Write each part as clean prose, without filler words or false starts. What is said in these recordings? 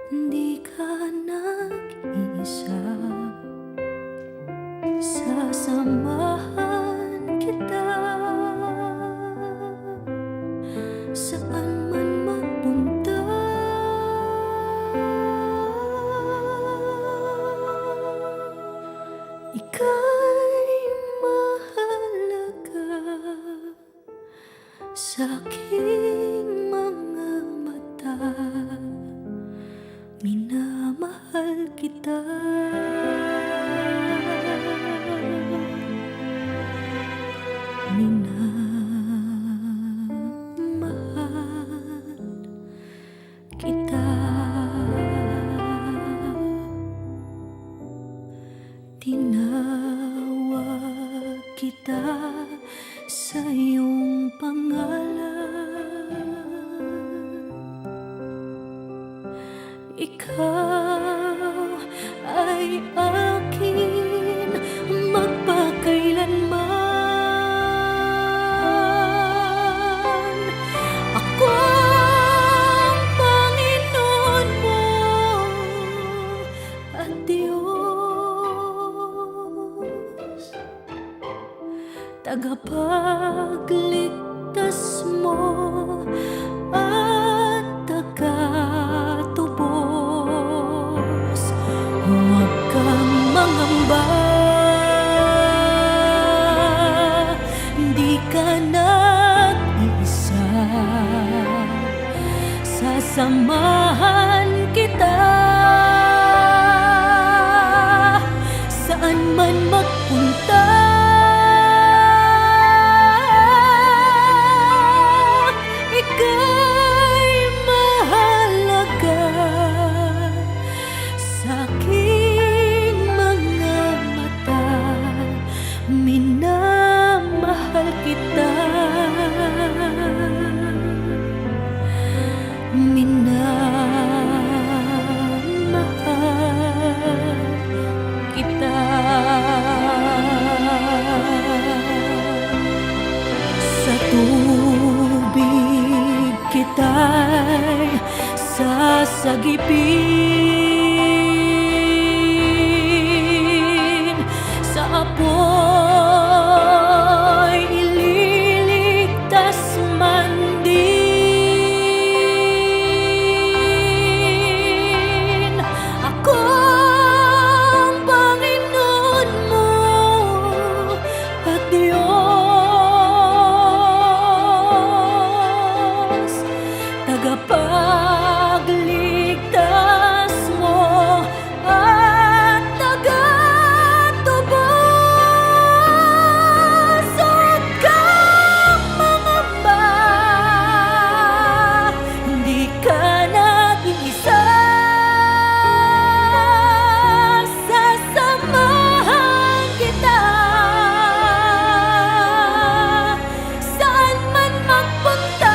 Di ka nag-iisa, sasamahan kita saan man magpunta. Ika'y mahalaga sa aking mga mata. Minamahal kita. Minamahal kita. Tinawag kita sa iyong pangalan. Ikaw ay akin magpakailanman. Ako ang Panginoon mo at Diyos, tagapagligtas mo at tagatubos. Huwag kang mangamba, di ka nag-iisa, sasamahan kita saan man magpunta. Ika'y mahalaga sa aking mga mata. Minamahal kita. Minamahal kita. Sa tubig kita'y sasagipin, sa apoy ililigtas man din. Ako ang Panginoon mo at Diyos, tagapagligtas mo at tagatubos. Huwag kang mangamba, hindi ka nag-iisa, sasamahan kita saan man magpunta.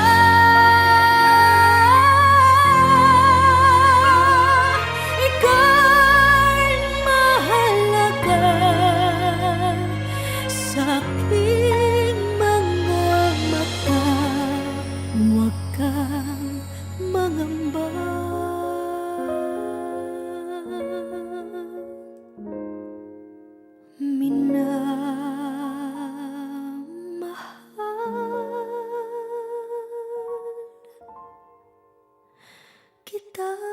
Ika'y mahalaga sa aking mga mata. Huwag kang mangamba. Minamahal kita.